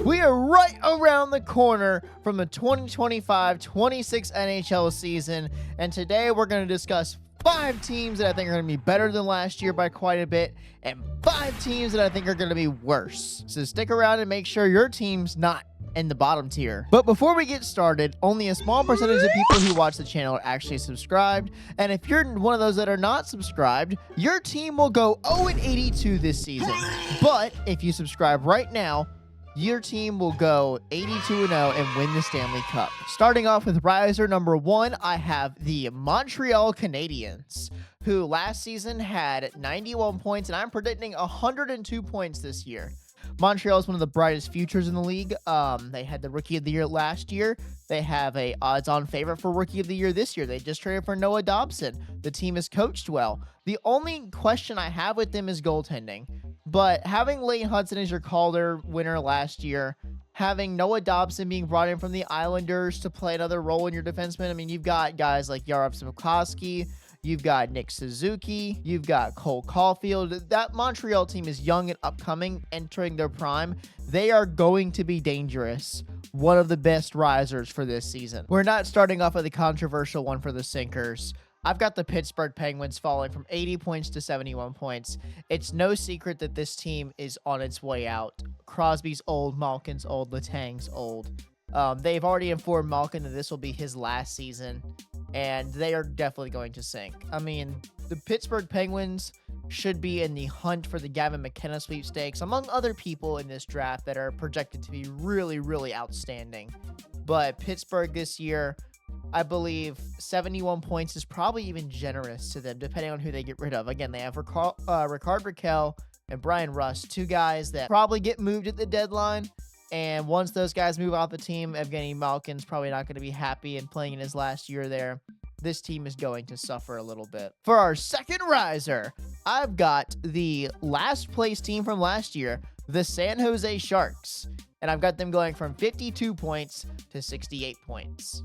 We are right around the corner from the 2025-26 NHL season, and today we're going to discuss 5 teams that I think are going to be better than last year by quite a bit, and 5 teams that I think are going to be worse. So stick around and make sure your team's not in the bottom tier. But before we get started, only a small percentage of people who watch the channel are actually subscribed, and if you're one of those that are not subscribed, your team will go 0-82 this season. But if you subscribe right now, your team will go 82-0 and win the Stanley Cup. Starting off with riser number 1, I have the Montreal Canadiens, who last season had 91 points, and I'm predicting 102 points this year. Montreal is one of the brightest futures in the league. They had the Rookie of the Year last year. They have a odds-on favorite for Rookie of the Year this year. They just traded for Noah Dobson. The team is coached well. The only question I have with them is goaltending. But having Leighton Hudson as your Calder winner last year, having Noah Dobson being brought in from the Islanders to play another role in your defenseman, I mean, you've got guys like Yaroslav Sikorsky, you've got Nick Suzuki, you've got Cole Caulfield. That Montreal team is young and upcoming, entering their prime. They are going to be dangerous. One of the best risers for this season. We're not starting off with a controversial one for the sinkers. I've got the Pittsburgh Penguins falling from 80 points to 71 points. It's no secret that this team is on its way out. Crosby's old, Malkin's old, Letang's old. They've already informed Malkin that this will be his last season, and they are definitely going to sink. I mean, the Pittsburgh Penguins should be in the hunt for the Gavin McKenna sweepstakes, among other people in this draft that are projected to be really, really outstanding. But Pittsburgh this year, I believe 71 points is probably even generous to them, depending on who they get rid of. Again, they have Rickard Rakell and Brian Rust, 2 guys that probably get moved at the deadline. And once those guys move off the team, Evgeny Malkin's probably not going to be happy and playing in his last year there. This team is going to suffer a little bit. For our second riser, I've got the last place team from last year, the San Jose Sharks. And I've got them going from 52 points to 68 points.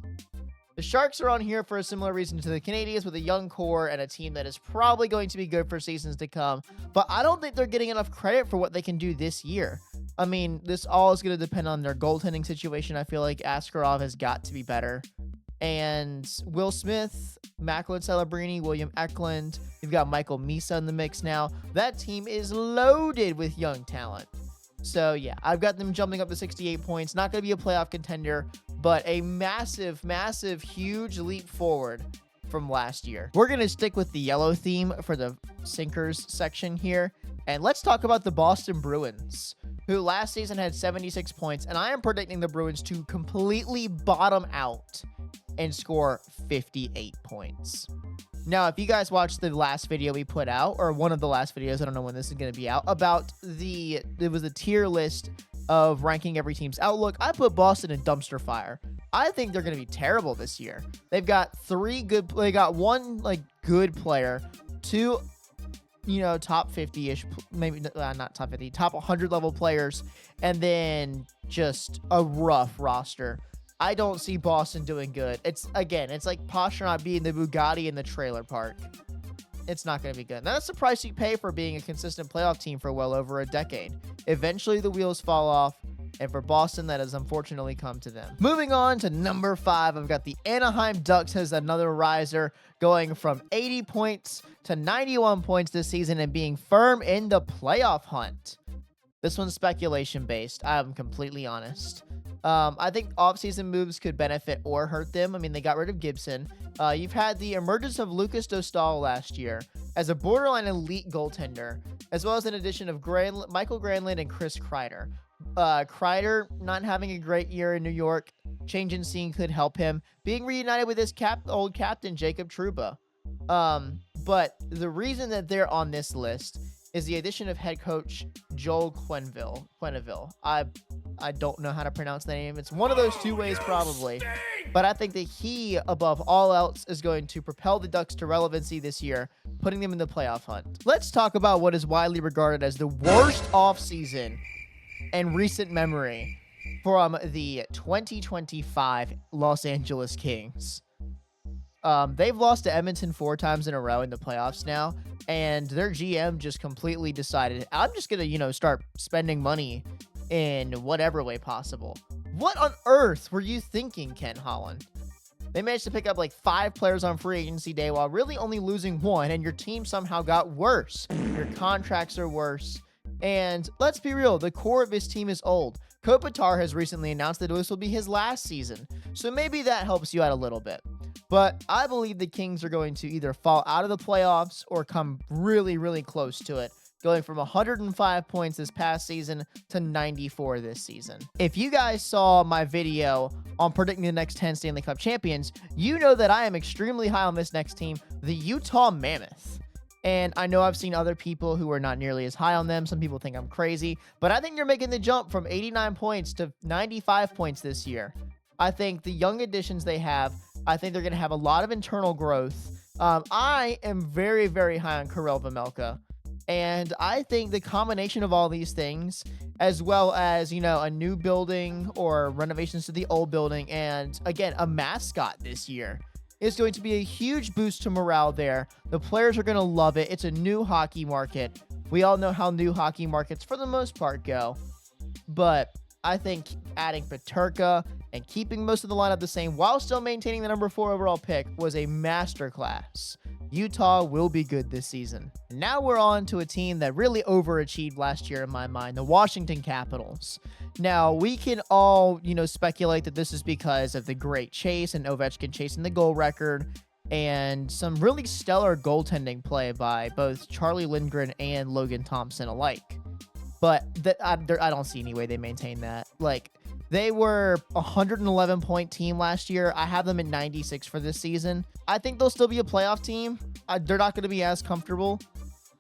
The Sharks are on here for a similar reason to the Canadiens, with a young core and a team that is probably going to be good for seasons to come. But I don't think they're getting enough credit for what they can do this year. I mean, this all is going to depend on their goaltending situation. I feel like Askarov has got to be better. And Will Smith, Macklin Celebrini, William Eklund, you've got Michael Misa in the mix now. That team is loaded with young talent. So, yeah, I've got them jumping up to 68 points. Not going to be a playoff contender, but a massive, massive, huge leap forward from last year. We're going to stick with the yellow theme for the sinkers section here. And let's talk about the Boston Bruins, who last season had 76 points. And I am predicting the Bruins to completely bottom out and score 58 points. Now, if you guys watched the last video we put out, or one of the last videos, I don't know when this is going to be out, about it was a tier list of ranking every team's outlook, I put Boston in dumpster fire. I think they're going to be terrible this year. They've got 3 good, they got 1 good player, 2 top 50-ish, maybe not top 50, top 100 level players, and then just a rough roster. I don't see Boston doing good. It's like Pastrnak being the Bugatti in the trailer park. It's not going to be good. Now, that's the price you pay for being a consistent playoff team for well over a decade. Eventually, the wheels fall off, and for Boston, that has unfortunately come to them. Moving on to number 5, I've got the Anaheim Ducks as another riser, going from 80 points to 91 points this season and being firm in the playoff hunt. This one's speculation-based. I'm completely honest. I think offseason moves could benefit or hurt them. I mean, they got rid of Gibson. You've had the emergence of Lucas Dostal last year as a borderline elite goaltender, as well as an addition of Michael Granlund and Chris Kreider. Kreider not having a great year in New York. Change in scene could help him. Being reunited with his old captain, Jacob Trouba. But the reason that they're on this list is the addition of head coach Joel Quenneville. I don't know how to pronounce the name. It's one of those 2 ways probably. But I think that he, above all else, is going to propel the Ducks to relevancy this year, putting them in the playoff hunt. Let's talk about what is widely regarded as the worst offseason in recent memory from the 2025 Los Angeles Kings. They've lost to Edmonton 4 times in a row in the playoffs now, and their GM just completely decided, I'm just going to, start spending money in whatever way possible. What on earth were you thinking, Ken Holland? They managed to pick up like 5 players on free agency day while really only losing 1, and your team somehow got worse. Your contracts are worse. And let's be real, the core of his team is old. Kopitar has recently announced that this will be his last season, so maybe that helps you out a little bit. But I believe the Kings are going to either fall out of the playoffs or come really, really close to it, going from 105 points this past season to 94 this season. If you guys saw my video on predicting the next 10 Stanley Cup champions, you know that I am extremely high on this next team, the Utah Mammoth. And I know I've seen other people who are not nearly as high on them. Some people think I'm crazy, but I think they're making the jump from 89 points to 95 points this year. I think the young additions they have, I think they're going to have a lot of internal growth. I am very, very high on Karel Vejmelka. And I think the combination of all these things, as well as, you know, a new building or renovations to the old building, and again, a mascot this year, is going to be a huge boost to morale there. The players are going to love it. It's a new hockey market. We all know how new hockey markets, for the most part, go. But I think adding Peterka and keeping most of the lineup the same while still maintaining the number 4 overall pick was a masterclass. Utah will be good this season. Now we're on to a team that really overachieved last year in my mind, the Washington Capitals. Now, we can all, speculate that this is because of the great chase and Ovechkin chasing the goal record and some really stellar goaltending play by both Charlie Lindgren and Logan Thompson alike. But I don't see any way they maintain that. They were a 111-point team last year. I have them at 96 for this season. I think they'll still be a playoff team. They're not going to be as comfortable.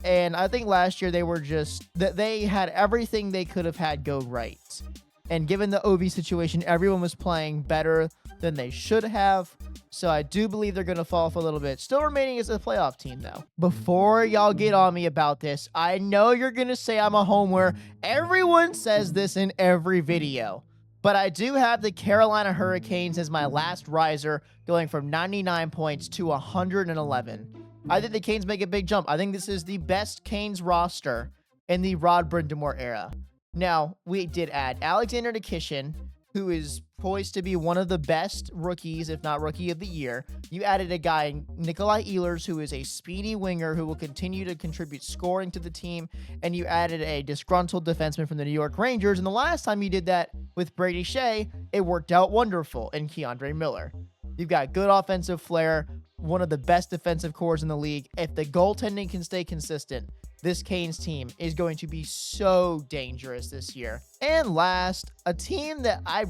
And I think last year they had everything they could have had go right. And given the OV situation, everyone was playing better than they should have. So I do believe they're going to fall off a little bit. Still remaining as a playoff team, though. Before y'all get on me about this, I know you're going to say I'm a homer. Everyone says this in every video. But I do have the Carolina Hurricanes as my last riser, going from 99 points to 111. I think the Canes make a big jump. I think this is the best Canes roster in the Rod Brind'Amour era. Now, we did add Alexander Nikishin, who is poised to be one of the best rookies, if not rookie of the year. You added a guy, Nikolai Ehlers, who is a speedy winger who will continue to contribute scoring to the team. And you added a disgruntled defenseman from the New York Rangers. And the last time you did that with Brady Shea, it worked out wonderful in Keandre Miller. You've got good offensive flair, one of the best defensive cores in the league. If the goaltending can stay consistent, this Canes team is going to be so dangerous this year. And last, a team that I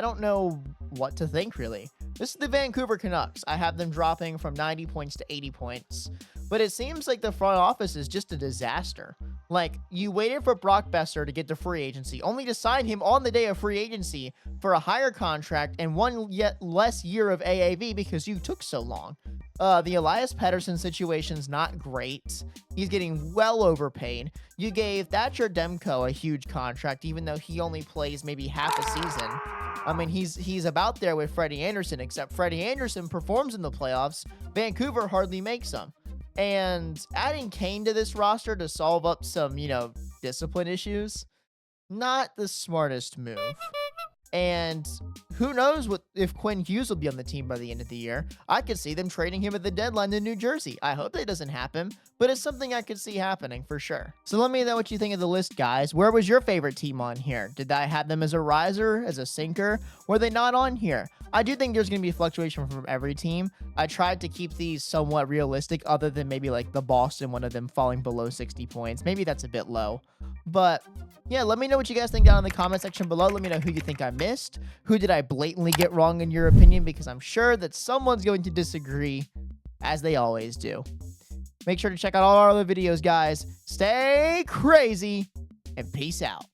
don't know what to think, really. This is the Vancouver Canucks. I have them dropping from 90 points to 80 points. But it seems like the front office is just a disaster. You waited for Brock Besser to get to free agency, only to sign him on the day of free agency for a higher contract and one yet less year of AAV because you took so long. The Elias Pettersson situation's not great. He's getting well overpaid. You gave Thatcher Demko a huge contract, even though he only plays maybe half a season. I mean, he's about there with Freddie Anderson, except Freddie Anderson performs in the playoffs. Vancouver hardly makes them. And adding Kane to this roster to solve up some, discipline issues, not the smartest move. And who knows if Quinn Hughes will be on the team by the end of the year. I could see them trading him at the deadline to New Jersey. I hope that doesn't happen, but it's something I could see happening for sure. So let me know what you think of the list, guys. Where was your favorite team on here? Did I have them as a riser, as a sinker? Were they not on here? I do think there's going to be fluctuation from every team. I tried to keep these somewhat realistic, other than maybe the Boston, one of them falling below 60 points. Maybe that's a bit low. But yeah, let me know what you guys think down in the comment section below. Let me know who you think I missed. Who did I blatantly get wrong in your opinion? Because I'm sure that someone's going to disagree, as they always do. Make sure to check out all our other videos, guys. Stay crazy, and peace out.